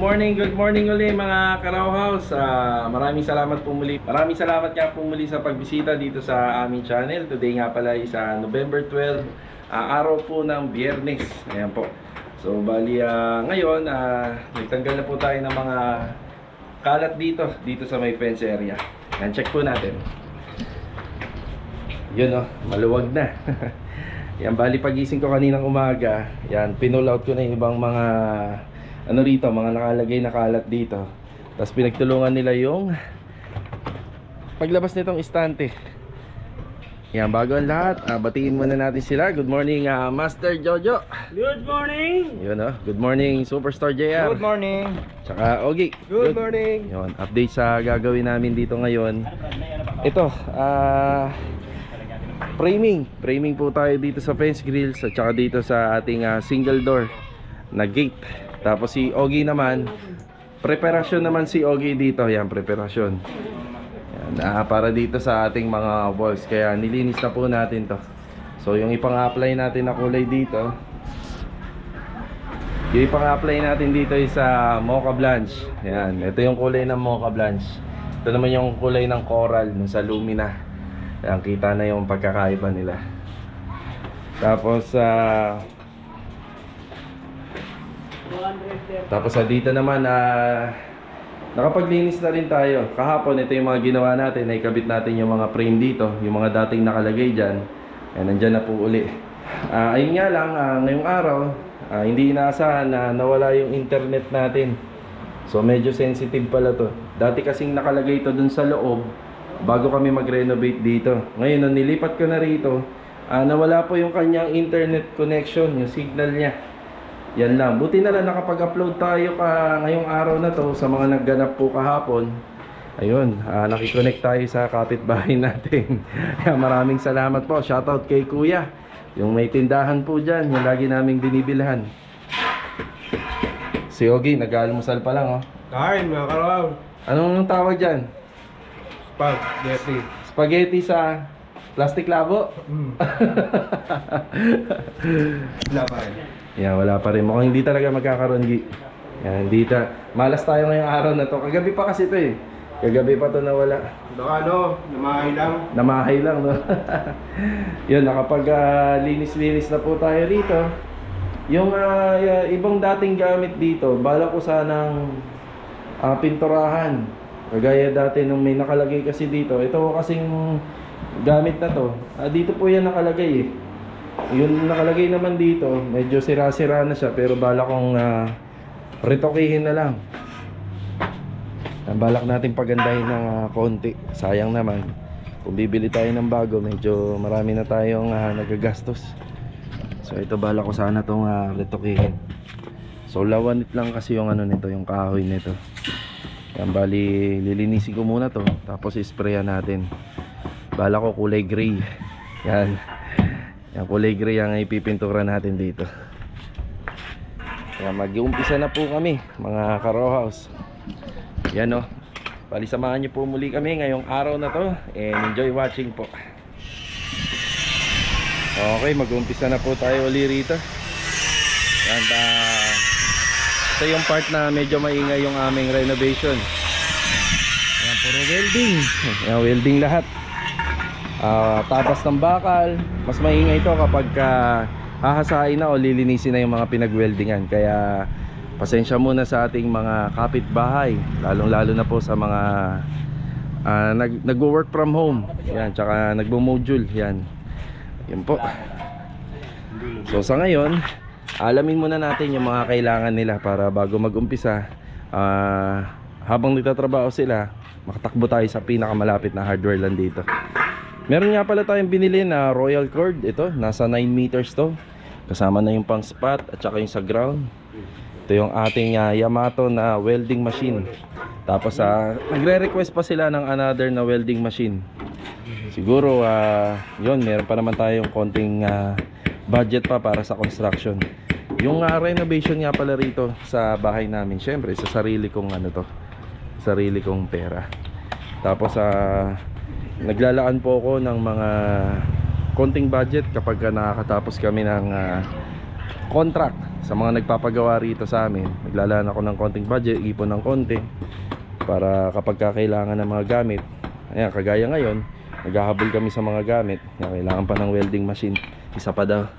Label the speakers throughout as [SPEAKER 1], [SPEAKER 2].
[SPEAKER 1] good morning uli mga Karaw House. Maraming salamat po muli. Maraming salamat nga po muli sa pagbisita dito sa aming channel. Today nga pala is November 12, araw po ng Biyernes. Ayan po. So bali ngayon nagtanggal na po tayo ng mga kalat dito sa may fence area. Yan, check po natin. Yun maluwag na. Yan, bali pagising ko kaninang umaga, yan, pinull out ko na yung ibang mga rito, mga nakalagay na kalat dito. Tapos pinagtulungan nila yung paglabas nitong istante. Yan, bago ang lahat, batiin muna natin sila. Good morning, Master Jojo.
[SPEAKER 2] Good morning.
[SPEAKER 1] Yun good morning, Superstar JR.
[SPEAKER 2] Good morning.
[SPEAKER 1] Tsaka Ogi.
[SPEAKER 2] Good morning.
[SPEAKER 1] Yun, update sa gagawin namin dito ngayon. Ito, framing po tayo dito sa fence grills at saka dito sa ating single door na gate. Tapos si Ogi naman, preparasyon naman si Ogi dito. Yan, preparasyon. Yan, para dito sa ating mga walls. Kaya nilinis na po natin to. So yung ipang-apply natin na kulay dito, yung ipang-apply natin dito is Mocha Blanche. Yan, ito yung kulay ng Mocha Blanche. Ito naman yung kulay ng coral sa Lumina. Ayan, kita na yung pagkakaiba nila. Tapos dito naman nakapaglinis na rin tayo. Kahapon ito yung mga ginawa natin. Naikabit natin yung mga frame dito, yung mga dating nakalagay dyan. Ayan, nandyan na po uli. Ayun nga lang, ngayong araw hindi inaasahan na nawala yung internet natin. So medyo sensitive pala to. Dati kasing nakalagay ito dun sa loob bago kami mag-renovate dito. Ngayon, nung nilipat ko na rito, nawala po yung kanyang internet connection, yung signal niya. Yan lang. Buti na lang nakapag-upload tayo ngayong araw na to sa mga nagganap po kahapon. Ayun, nakikonnect tayo sa kapitbahay natin. Maraming salamat po. Shoutout kay Kuya. Yung may tindahan po dyan, yung lagi naming binibilhan. Si Ogi, nag-almusal pa lang
[SPEAKER 2] Kain mga karaw.
[SPEAKER 1] Anong tawag dyan?
[SPEAKER 2] Spaghetti.
[SPEAKER 1] Spaghetti sa plastic labo?
[SPEAKER 2] Wala pa rin.
[SPEAKER 1] Yeah, wala pa rin. Mukhang hindi talaga magkakaroon. Yan, hindi malas tayo ngayong araw na to. Kagabi pa kasi to eh. Kagabi pa to nawala.
[SPEAKER 2] Baka namahay lang.
[SPEAKER 1] Namahay lang, no? Yun, nakapag linis-linis na po tayo rito. Yung ibang dating gamit dito, bala ko sanang pinturahan. Kagaya dati nung may nakalagay kasi dito. Ito kasing gamit na to, dito po yan nakalagay eh. Yung nakalagay naman dito, medyo sira-sira na siya. Pero balak kong retokihin na lang. Balak natin pagandahin ng konti. Sayang naman, kung bibili tayo ng bago, medyo marami na tayong nagagastos. So ito, balak ko sana itong retokihin. So lawanit lang kasi yung nito, yung kahoy nito. Yan, bali lilinisin ko muna to, tapos isprayan natin. Bala ko kulay gray. Yan, yan kulay gray ang ipipintura natin dito. Yan, mag-uumpisa na po kami mga Karaw House. Yan bali samahan nyo po muli kami ngayong araw na to, and enjoy watching po. Okay, mag-uumpisa na po tayo uli rito. Yan, ito yung part na medyo maingay yung aming renovation. Yan, puro welding. Yan, welding lahat. Tapas ng bakal. Mas maingay ito kapag hahasain na o lilinisin na yung mga pinag-weldingan. Kaya pasensya muna sa ating mga kapitbahay, lalong lalo na po sa mga nagwo-work from home. Yan, tsaka nagbo-module. Yan, yan po. So sa ngayon, alamin muna natin yung mga kailangan nila para bago mag-umpisa, habang nagtatrabaho sila, makatakbo tayo sa pinakamalapit na hardware lang dito. Meron nga pala tayong binili na Royal Cord. Ito, nasa 9 meters to. Kasama na yung pang spot at saka yung sa ground. Ito yung ating Yamato na welding machine. Tapos nagre-request pa sila ng another na welding machine. Siguro yun, meron pa naman tayong konting budget pa para sa construction. Yung renovation nga pala rito sa bahay namin, syempre sa sarili kong sarili kong pera. Tapos naglalaan po ako ng mga konting budget kapag nakakatapos kami ng contract sa mga nagpapagawa rito sa amin. Naglalaan ako ng konting budget, ipon ng konti para kapag kailangan ng mga gamit. Ayan, kagaya ngayon, naghahabol kami sa mga gamit. Ayan, kailangan pa ng welding machine, isa pa daw,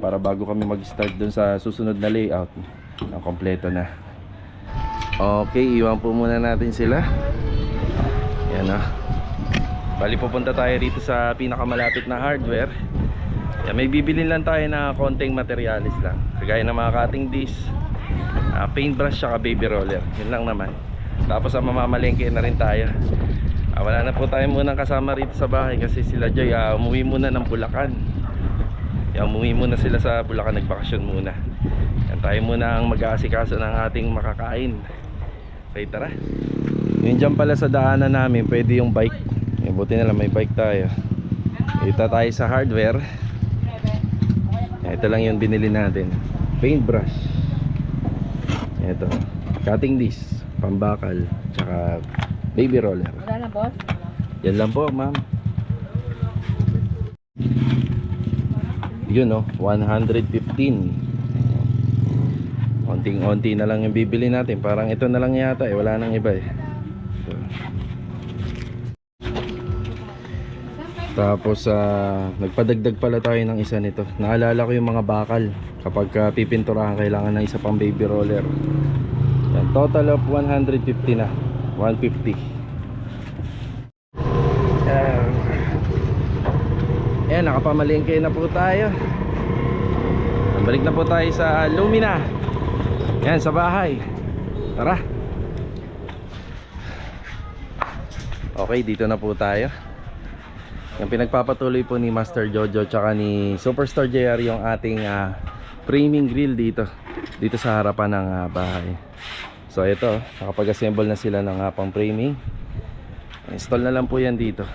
[SPEAKER 1] para bago kami mag-start dun sa susunod na layout na kompleto na. Okay, iwan po muna natin sila. Ayan na. Bali pupunta tayo rito sa pinakamalapit na hardware. Ayan, may bibilin lang tayo na konting materialis lang, kagaya ng mga cutting disc, paintbrush, saka baby roller. Yun lang naman. Tapos mamamalengke na rin tayo. Wala na po tayo munang kasama rito sa bahay kasi sila Joy umuwi muna ng Bulacan. Umuwi muna sila sa Bulacan, nagbakasyon muna. Yan, tayo muna ang mag-aasikaso ng ating makakain. Okay, tara. Yun dyan pala sa daanan namin, pwede yung bike. Buti na lang may bike tayo. Ito tayo sa hardware. Ito lang yung binili natin. Paintbrush. Ito, cutting disc, pambakal, tsaka baby roller.
[SPEAKER 3] Wala na, boss?
[SPEAKER 1] Yan lang po, ma'am. Yun, no, 115. Onting-onti na lang yung bibili natin. Parang ito na lang yata eh, wala nang iba eh. So. Tapos nagpadagdag pala tayo ng isa nito. Naalala ko yung mga bakal. Kapag pipinturahan, kailangan ng isa pang baby roller. Yan, total of 150 na. 150. Ayan, nakapamalingke na po tayo. Balik na po tayo sa Lumina. Yan, sa bahay. Tara. Okay, dito na po tayo. Yung pinagpapatuloy po ni Master Jojo tsaka ni Superstar JR yung ating framing grill dito sa harapan ng bahay. So ito, nakapag-assemble na sila ng pang framing. Install na lang po yan dito.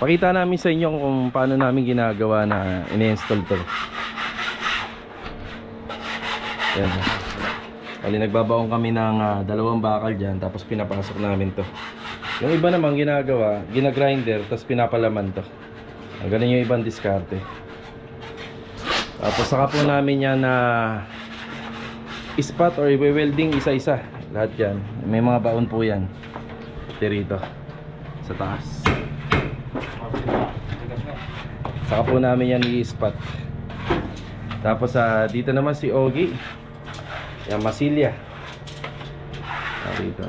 [SPEAKER 1] Pakita namin sa inyo kung paano namin ginagawa na ini-install to. Yan. Bali, nagbabaon kami ng dalawang bakal dyan, tapos pinapasok namin to. Yung iba naman ginagawa, ginagrinder, tapos pinapalaman to. Ganun yung ibang diskarte. Tapos saka po namin yan na spot or welding isa-isa. Lahat yan. May mga baon po yan. Dito sa taas. Saka po namin yan i-spot. Tapos dito naman si Ogie. Yan, masilya. Dito.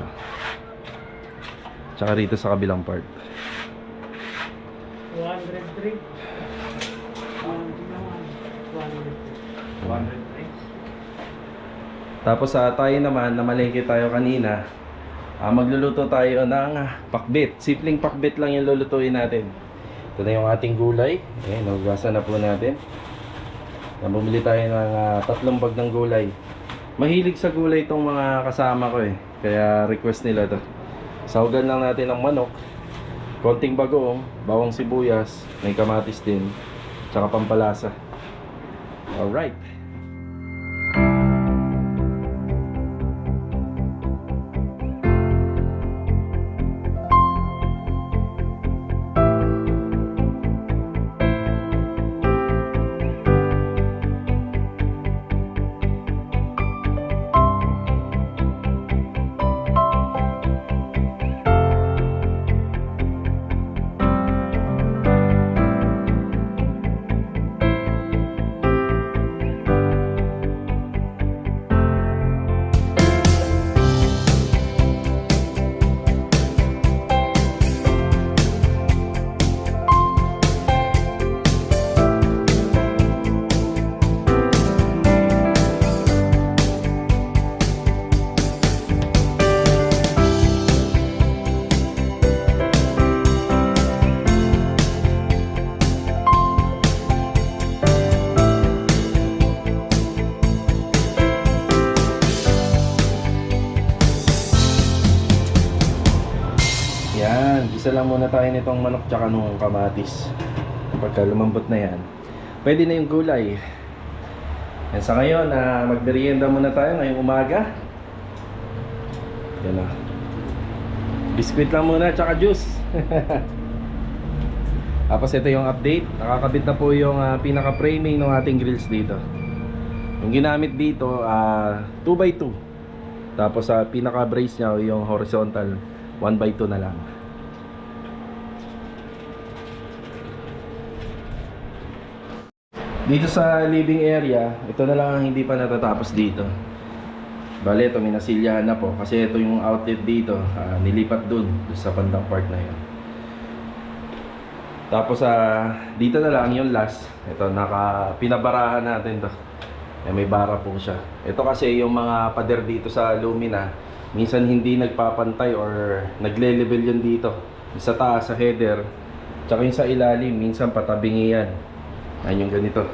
[SPEAKER 1] Tsaka rito sa kabilang part.
[SPEAKER 3] 203.
[SPEAKER 1] 103. Tapos tayo naman, namalengke tayo kanina. Magluluto tayo ng pakbet. Simpleng pakbet lang yung lulutuin natin. Ito na yung ating gulay. Okay, nahugasan na po natin. Bumili tayo ng 3 bag ng gulay. Mahilig sa gulay itong mga kasama ko eh. Kaya request nila to. Sahugan lang natin ng manok, konting bagoong, bawang sibuyas, may kamatis din, tsaka pampalasa. Alright. Isa lang muna tayo nitong manok tsaka nung kamatis. Pagka lumambot na yan, pwede na yung gulay. Yan, sa ngayon, magmerienda muna tayo ngayong umaga. Yan na. Biskuit lang muna tsaka juice. Tapos ito yung update. Nakakabit na po yung pinaka-framing ng ating grills dito. Yung ginamit dito 2x2. Tapos sa pinaka-brace niya yung horizontal 1x2 na lang. Dito sa living area, ito na lang ang hindi pa natatapos dito. Bale, ito may nasilyahan na po kasi ito yung outlet dito, nilipat dun sa bandang part na yun. Tapos dito na lang yung last. Ito, pinabarahan natin to. May bara po siya. Ito kasi yung mga pader dito sa Lumina, minsan hindi nagpapantay or nagle-level yun dito. Sa taas, sa header, tsaka yung sa ilalim, minsan patabingi yan. Ayan yung ganito.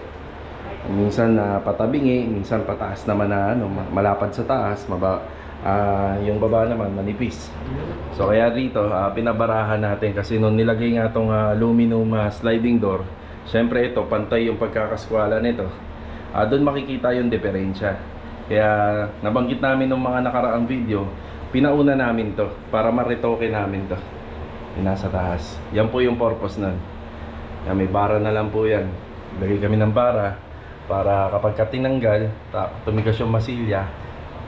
[SPEAKER 1] Minsan patabingi, minsan pataas naman na malapad sa taas, yung baba naman manipis. So kaya dito pinabarahan natin kasi nung nilagay nga tong aluminum sliding door, syempre ito pantay yung pagkakaskwala nito. Doon makikita yung diferensya. Kaya nabanggit namin nung mga nakaraang video, pinauna namin to para maretoke namin to. Yung nasa taas. Yan po yung purpose nun. Yan, may bara na lang po yan. Lagay kami ng bara para kapag tinanggal, tumigas yung masilya,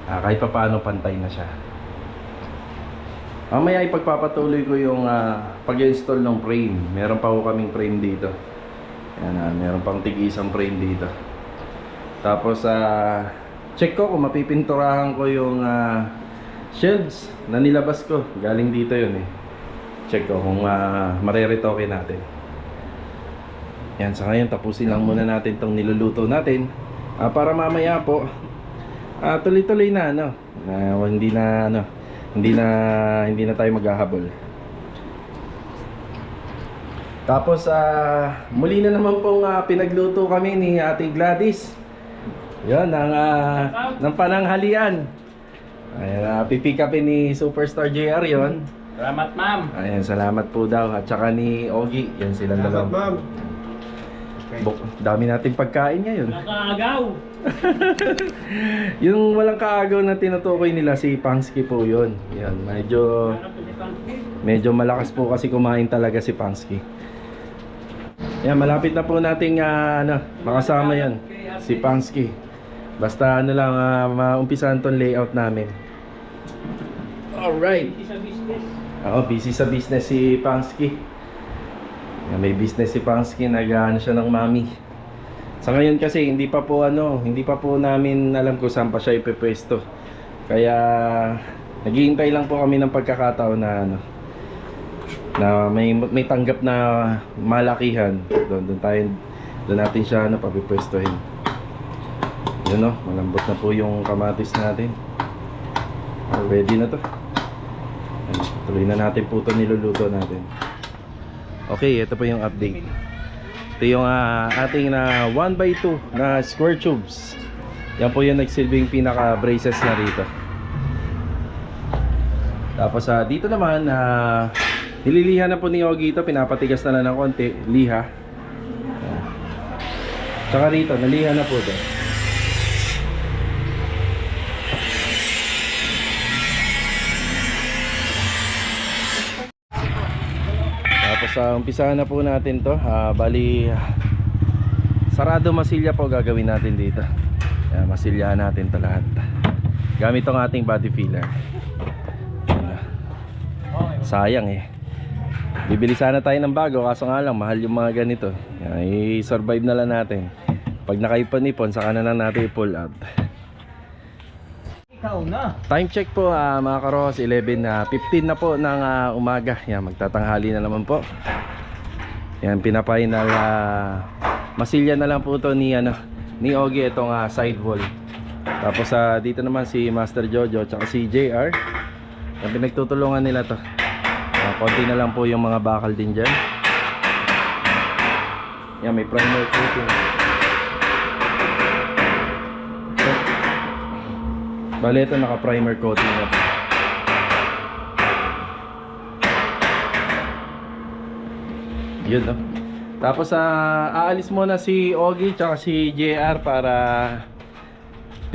[SPEAKER 1] kahit pa paano pantay na siya. Mamaya ipagpapatuloy ko yung pag-install ng frame. Meron pa po kaming frame dito. Yan, meron pang tig-isang frame dito. Tapos check ko kung mapipinturahan ko yung shelves na nilabas ko. Galing dito yun eh. Check ko kung mareretoke natin. Yan, sa ngayon tapusin lang muna natin tong niluluto natin para mamaya po tuloy-tuloy na hindi na tayo maghahabol. Tapos muli na naman pong pinagluto kami ni Ate Gladys. Yan ng pananghalian. Ayan, pipick upin ni Superstar JR yon.
[SPEAKER 3] Salamat, ma'am.
[SPEAKER 1] Ayan, salamat po daw. At saka ni Ogie. Yan silang
[SPEAKER 2] Salamat,
[SPEAKER 1] dalawa.
[SPEAKER 2] ma'am.
[SPEAKER 1] Dami nating pagkain ngayon.
[SPEAKER 3] Nakaagaw.
[SPEAKER 1] Yung walang kaagaw na tinutukoy nila si Pangsky po yun. Yan, medyo malakas po kasi kumain talaga si Pangsky. Yan, malapit na po nating makasama yan, si Pangsky. Basta lang maumpisahan tong layout namin. Alright. Busy sa business si Pangsky. May business si Pangsky, nag-ano siya ng mami. Sa ngayon kasi hindi pa po namin alam kung saan pa siya ipepwesto. Kaya naghihintay lang po kami ng pagkakataon na may tanggap na malakihan. Doon natin siya papipwestohin. Yun malambot na po yung kamatis natin. Ready na to. Tuloy na natin po ito niluluto natin. Okay, ito po yung update. Ito yung ating 1x2 na square tubes. Yan po yung nagsilbing pinaka braces na rito. Tapos dito naman nililiha na po ni Ogie ito. Pinapatigas na lang ng konti. Liha. Tsaka rito, naliha na po ito. Tapos umpisahan na po natin to. Bali sarado masilya po gagawin natin dito. Masilyahan natin to lahat gamit tong ating body filler. Sayang bibili sana tayo ng bago, kaso nga lang mahal yung mga ganito. I-survive na lang natin. Pag nakaipon-ipon, saka na lang natin i-pull out. Time check po mga karos, 11:15 na po ng umaga. Yan, magtatanghali na naman po. Yan, pinapainal masilya na lang po to ni Ogie itong side wall. Tapos dito naman si Master Jojo at si JR. Yan, pinagtutulungan nila to. Konti na lang po yung mga bakal din dyan. Yan, may primer coating. Bale, ito naka-primer coating na po. Yun Tapos aalis muna si Ogie tsaka si JR para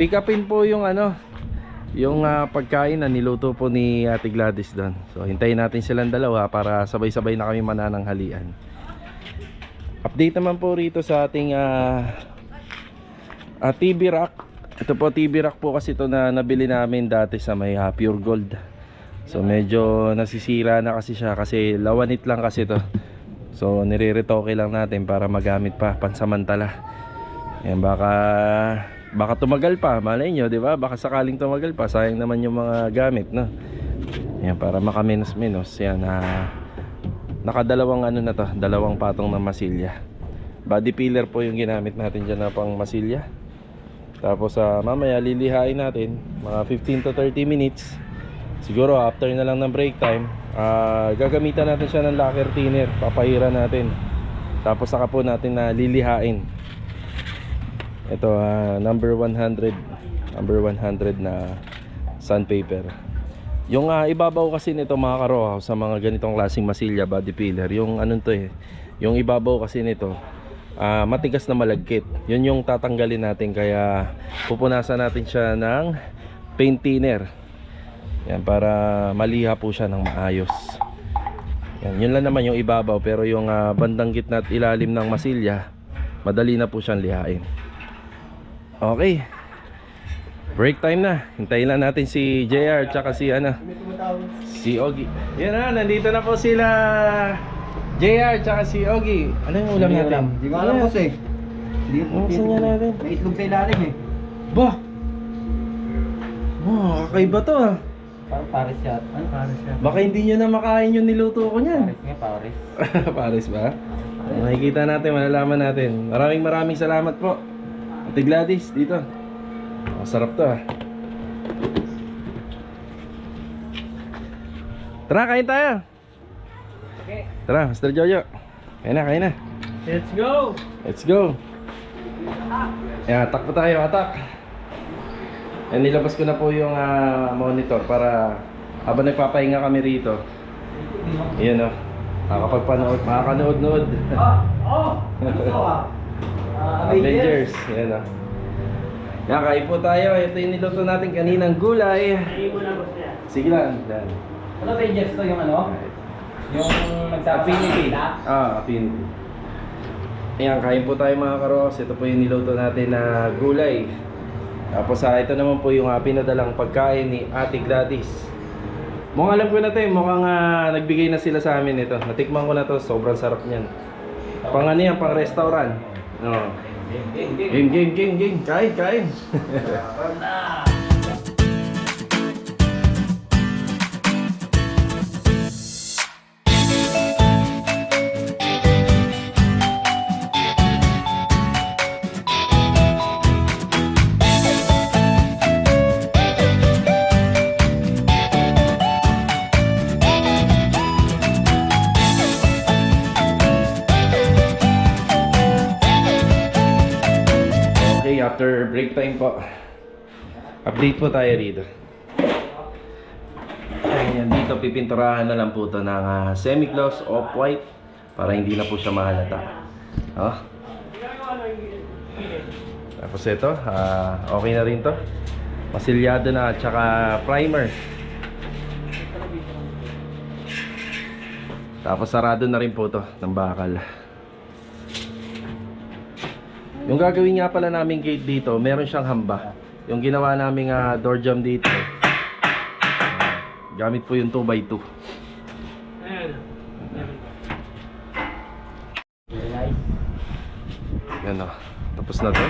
[SPEAKER 1] pick upin po yung yung pagkain na niluto po ni Ate Gladys doon. So hintayin natin silang dalawa para sabay-sabay na kami manananghalian. Update naman po rito sa ating TV rack. Ito po TV rack po kasi ito na nabili namin dati sa may Pure Gold. So medyo nasisira na kasi siya kasi lawanit lang kasi to. So nire-retoke lang natin para magamit pa pansamantala. Yan, baka tumagal pa, malay nyo, di ba? Baka sakaling tumagal pa, sayang naman yung mga gamit, no? Yan, para makaminos-minos. Yan, nakadalawang ano na to, dalawang patong ng masilya. Body filler po yung ginamit natin dyan na pang masilya. Tapos mamaya lilihain natin mga 15 to 30 minutes. Siguro after na lang ng break time, gagamitan natin siya ng lacquer thinner, papahira natin. Tapos saka po natin na lilihain. Ito number 100 na sandpaper. Yung ibabaw kasi nito mga karohaw sa mga ganitong klaseng masilya, body filler, yung anong to yung ibabaw kasi nito matigas na malagkit. Yun yung tatanggalin natin, kaya pupunasan natin siya ng paint thinner. Yan, para maliha po siya ng maayos. Yan, yun lang naman yung ibabaw, pero yung bandang gitna at ilalim ng masilya, madali na po siyang lihain. Okay, break time na. Hintayin lang natin si JR tsaka si si Ogie. Yan na, nandito na po sila JR tsaka si Ogie. Ano yung ulam natin?
[SPEAKER 3] Hindi ko alam boss eh.
[SPEAKER 1] Buksan nga natin.
[SPEAKER 3] May itlog sa ilalim eh.
[SPEAKER 1] Bah! Oh, kakaiba to ah.
[SPEAKER 3] Parang pares siya. Ano pares siya?
[SPEAKER 1] Baka hindi nyo na makain yung niluto ko niyan.
[SPEAKER 3] Pares nga, pares.
[SPEAKER 1] Pares ba? Makikita natin, malalaman natin. Maraming salamat po, Ate Gladys, dito. Masarap to ah. Tara, kain tayo.
[SPEAKER 3] Okay.
[SPEAKER 1] Tara, Mr. Jojo. Kain na.
[SPEAKER 3] Let's go!
[SPEAKER 1] Let's go. Yan, atak po tayo, atak. Yan, nilabas ko na po yung monitor para habang nagpapahinga kami rito. Yan o, makakanood-nood. Avengers. Yan o. Yan, kain po tayo. Ito yung niluto natin kaninang gulay. Sige lang. Yan.
[SPEAKER 3] Ano Avengers to yung ano? Yung
[SPEAKER 1] Affinity. Affinity. Ayan, kain po tayo mga karos. Ito po yung niluto natin na gulay. Tapos ito naman po yung pinadalang pagkain ni Ate Gladys. Mukhang alam ko na ito eh. Mukhang nagbigay na sila sa amin ito. Natikman ko na to. Sobrang sarap niyan. Pang ano yan, pang restaurant. No. Game. Kain. After break time po, update po tayo rito. Ayan, dito pipinturahan na lang po ito ng semi-gloss off-white para hindi na po siya mahalata. Tapos ito, okay na rin to. Masilyado na at saka primer. Tapos sarado na rin po ito ng bakal. Yung gagawin nga pala naming gate dito, meron siyang hamba. Yung ginawa naming door jamb dito, gamit po yung 2x2. Yan o, tapos na to.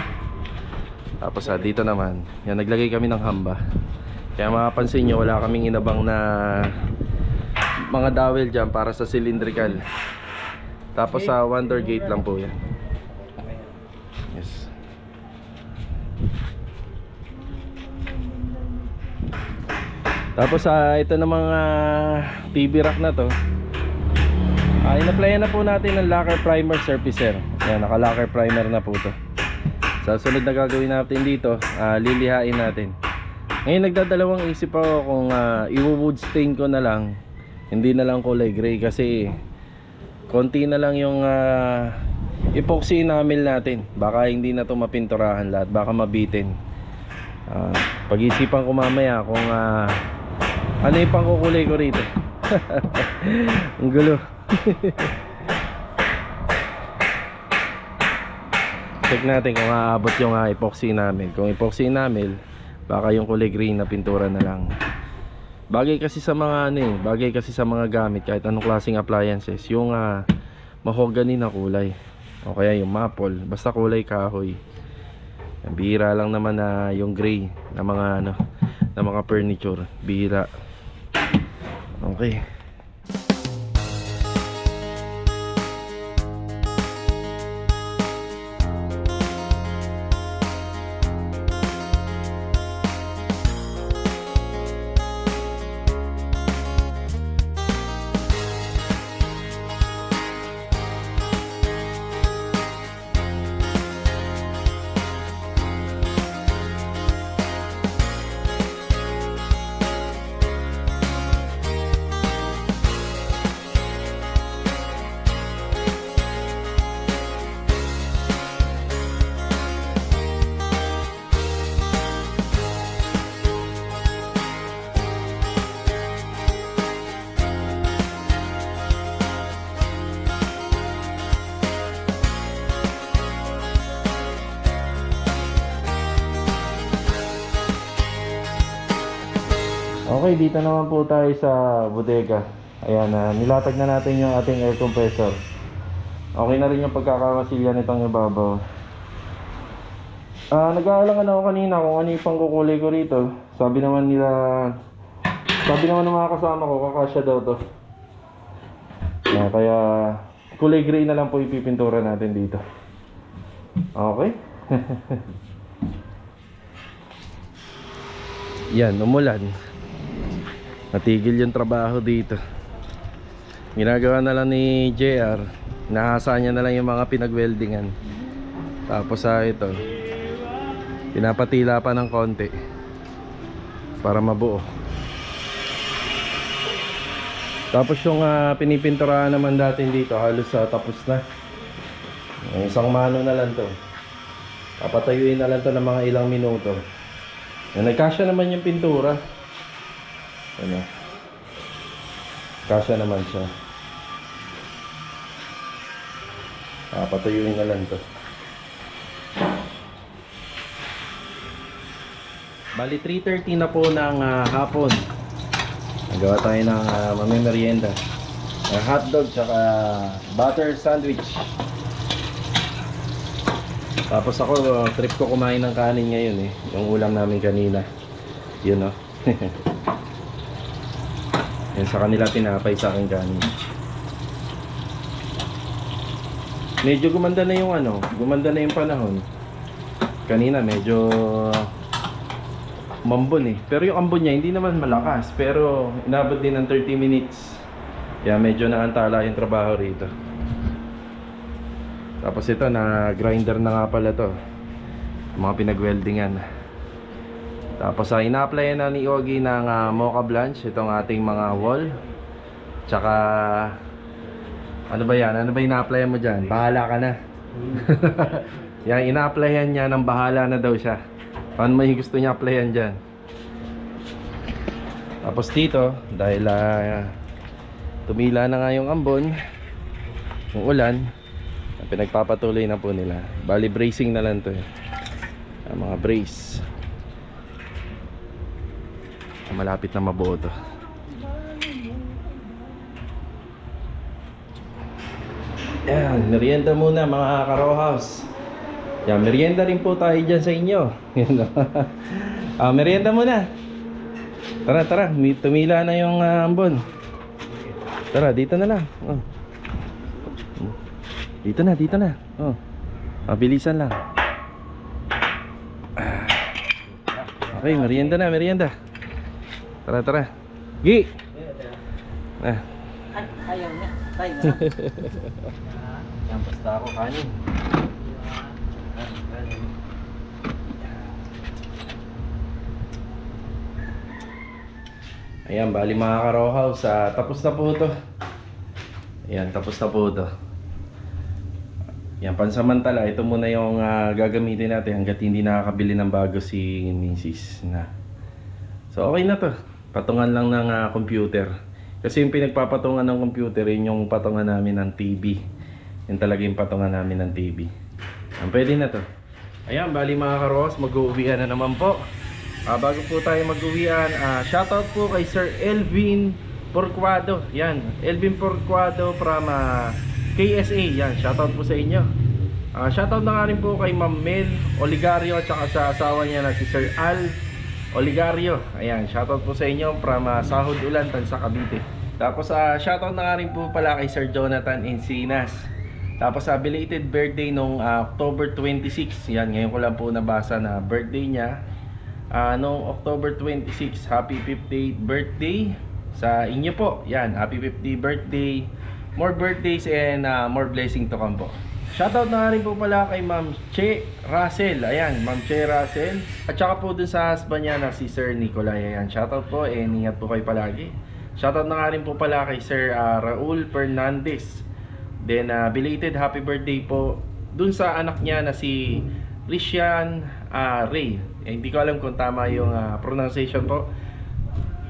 [SPEAKER 1] Tapos dito naman, yan, naglagay kami ng hamba. Kaya mapapansin nyo, wala kaming inabang na mga dowel dyan para sa cylindrical. Tapos one door gate lang po yan. Yes. Tapos ito na mga TV rack na to. Ina-applyan na po natin ng lacquer primer surfacer. Yan, naka-lacquer primer na po to. Sa sunod na gagawin natin dito, lilihain natin. Ngayon nagdadalawang isip ako kung i-wood stain ko na lang, hindi na lang kulay gray, kasi konti na lang yung epoxy enamel natin. Baka hindi na to mapinturahan lahat, baka mabitin. Pag-isipan ko mamaya kung ano yung pangkukulay ko rito. Ang gulo. check natin kung aabot yung epoxy namin. Kung epoxy namin, baka yung kulay green na pintura na lang. Bagay kasi sa mga ano eh, bagay kasi sa mga gamit kahit anong klaseng appliances, yung mahogany na kulay o kaya yung maple, basta kulay kahoy. Bihira lang naman na yung gray na mga ano, na mga furniture, bihira. Okay. Okay, dito naman po tayo sa bodega. Ayan, nilatag na natin yung ating air compressor. Okay na rin yung pagkakamasilya nitong ibabaw. Nag-aalangan ako kanina kung ano yung pangkukulay ko rito. Sabi naman ng mga kasama ko, kakasya daw to. Kaya kulay gray na lang po ipipintura natin dito. Okay. Yan, umulan. Natigil yung trabaho dito. Ginagawa na lang ni JR, nahasa niya na lang yung mga pinag-weldingan. Tapos ito, pinapatila pa ng konti para mabuo. Tapos yung pinipinturahan naman natin dito, halos tapos na. Isang mano na lang to. Papatayuin na lang to ng mga ilang minuto. Nagkasya naman yung pintura. Ano? Kasya naman siya. Patayuin na lang to. Bali 3:30 na po ng hapon. Nagawa tayo ng mamimerienda. Hotdog tsaka butter sandwich. Tapos ako, trip ko kumain ng kanin ngayon eh. Yung ulam namin kanina. Yun oh. Yan sa kanila tinapay, sa akin kanin. Medyo gumanda na yung gumanda na yung panahon. Kanina medyo mambon eh. Pero yung ambon niya hindi naman malakas, pero inabot din ng 30 minutes. Kaya medyo naantala yung trabaho rito. Tapos ito, na grinder na nga pala to, mga pinag-weldingan. Tapos ina-applyan na ni Ogie ng Mocha Blanch itong ating mga wall. Tsaka ano ba yan? Ano ba ina-applyan mo dyan? Bahala ka na. Yan, ina-applyan niya ng bahala na daw siya. Paano may gusto niya applyan dyan? Tapos dito, dahil tumila na nga yung ambon, yung ulan, pinagpapatuloy na po nila. Bali bracing na lang to eh. Mga brace. Malapit na mabuo to. Yan, merienda muna mga ka-row house. Yan, merienda rin po tayo dyan sa inyo. Merienda muna. Tara, tara, tumila na yung ambon. Tara, dito na lang. Oh. Dito na. Oh. Mabilisan lang. Okay, merienda na, merienda. Tara, tara. Gi!
[SPEAKER 3] Ayaw niya. Tayo na.
[SPEAKER 1] Yan, basta ako kanin. Ayan, bali mga ka-row house, tapos na po ito. Ayan, tapos na po ito. Yan, pansamantala, ito muna yung gagamitin natin hanggat hindi nakakabili ng bago si Mrs. na. So okay na to. Patungan lang ng computer. Kasi yung pinagpapatungan ng computer, yun yung patungan namin ng TV. Yun talaga yung patungan namin ng TV. Pwede na to. Ayan, bali mga karos, mag-uuwian na naman po. Bago po tayo mag-uwian, shoutout po kay Sir Elvin Porquado. Yan, Elvin Porquado from KSA. Yan, shoutout po sa inyo. Shoutout na nga rin po kay Ma'am Mel Oligario at saka sa asawa niya na si Sir Al Oligario. Ayan, shoutout po sa inyo from Sahod Ulan, Tansa, Cavite. Tapos shoutout na nga rin po pala kay Sir Jonathan Encinas. Tapos belated birthday nung October 26. Yan, ngayon ko lang po nabasa na birthday niya. Nung October 26, happy 50th birthday sa inyo po. Yan, happy 50th birthday. More birthdays and more blessing to come po. Shoutout na nga rin po pala kay Ma'am Che Russell. Ayan, Ma'am Che Russell. At saka po dun sa husband niya na si Sir Nicolay. Ayan, shoutout po and ingat po kayo palagi. Shoutout na nga rin po pala kay Sir Raul Fernandez. Then belated happy birthday po dun sa anak niya na si Christian Ray. Hindi ko alam kung tama yung pronunciation po.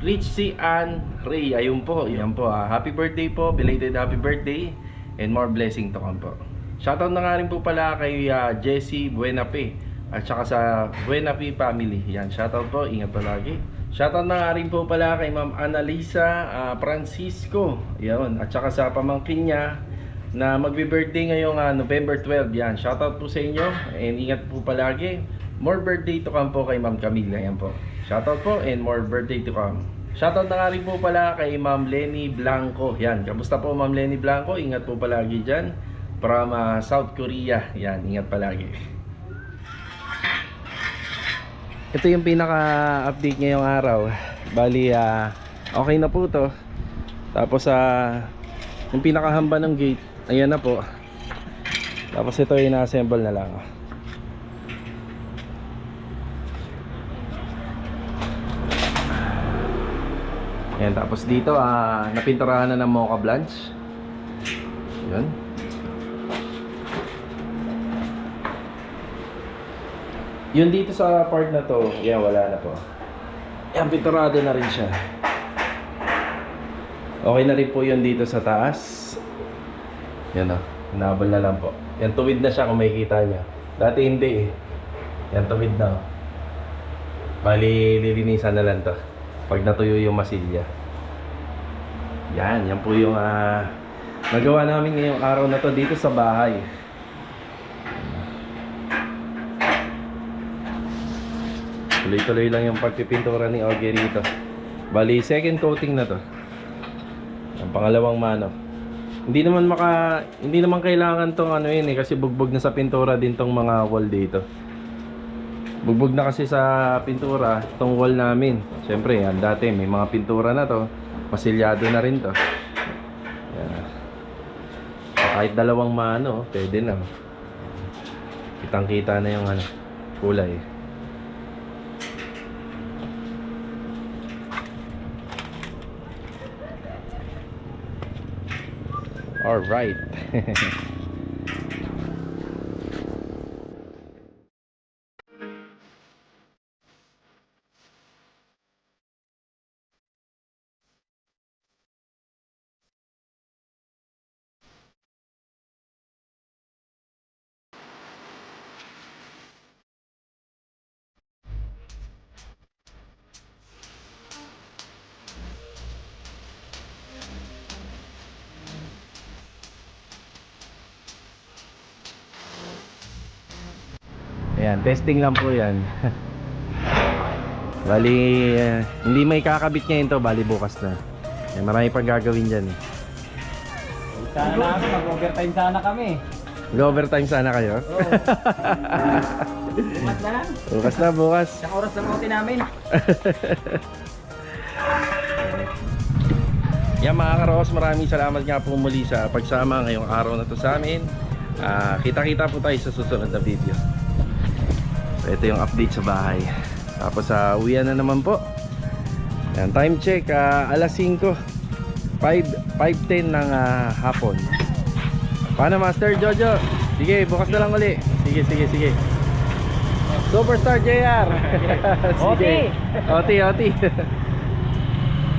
[SPEAKER 1] Christian Ray, ayun po, yan po. Happy birthday po, belated happy birthday and more blessing to come po. Shoutout na nga rin po pala kay Jessie Buenape at saka sa Buenape family. Yan, shoutout po, ingat palagi. Shoutout na nga rin po pala kay Ma'am Annalisa Francisco. Yan, at saka sa pamangkin niya na magbe-birthday ngayong November 12. Yan, shoutout po sa inyo and ingat po palagi. More birthday to come po kay Ma'am Camila. Yan po. Shoutout po and more birthday to come. Shoutout na nga rin po pala kay Ma'am Lenny Blanco. Yan, kamusta po Ma'am Lenny Blanco? Ingat po palagi dyan. From South Korea. Yan, ingat palagi. Ito yung pinaka-update ngayong araw. Bali, okay na po to. Tapos yung pinakahamba ng gate, ayan na po. Tapos ito yung na-assemble na lang. Ayan, tapos dito napinturahan na ng Mocha Blanche. Ayan. Yun dito sa part na to, yan, wala na po. Yan, pinturado na rin siya. Okay na rin po yun dito sa taas. Yan o, hinabol na lang po. Yan, tuwid na siya kung makikita niya. Dati hindi eh. Yan, tuwid na o. Bali, lilinisan na lang to pag natuyo yung masilya. Yan, yan po yung nagawa namin ngayong araw na to dito sa bahay. Tuloy-tuloy lang yung pagpipintura ni Ogie rito. Bali, second coating na to. Ang pangalawang mano. Hindi naman kailangan tong ano yun eh, kasi bugbog na sa pintura din tong mga wall dito. Bugbog na kasi sa pintura tong wall namin. Siyempre, yan dati may mga pintura na to. Pasilyado na rin to. Yan. Kahit dalawang mano, pwede na. Kitang-kita na yung kulay. All right. Ayan, testing lang po yan. Bali, hindi may kakabit ngayon to, bali bukas na. Ayan, marami pang gagawin dyan eh.
[SPEAKER 3] Sana na ako, mag-overtime sana kami.
[SPEAKER 1] Mag-overtime sana kayo?
[SPEAKER 3] Oo. Bukas na lang.
[SPEAKER 1] Bukas na, bukas.
[SPEAKER 3] Isang oras lang uti namin.
[SPEAKER 1] Yan mga karos, maraming salamat nga po muli sa pagsama ngayong araw na to sa amin. Kita-kita po tayo sa susunod na video. So, ito yung update sa bahay. Tapos uwian na naman po. Yan, time check, alas 5. 5:10 ng hapon. Paano Master Jojo? Sige, bukas na lang uli. Sige. Superstar JR. Sige. Oti.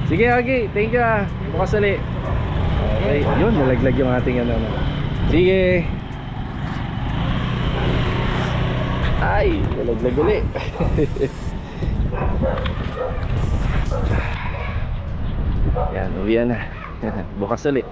[SPEAKER 1] Sige, Ogie. Thank you Bukas ulit. Okay, yun, nalaglag yung ating ano. Sige. Ay, nalaglag uli. Yan, uwian na. Bukas ulit.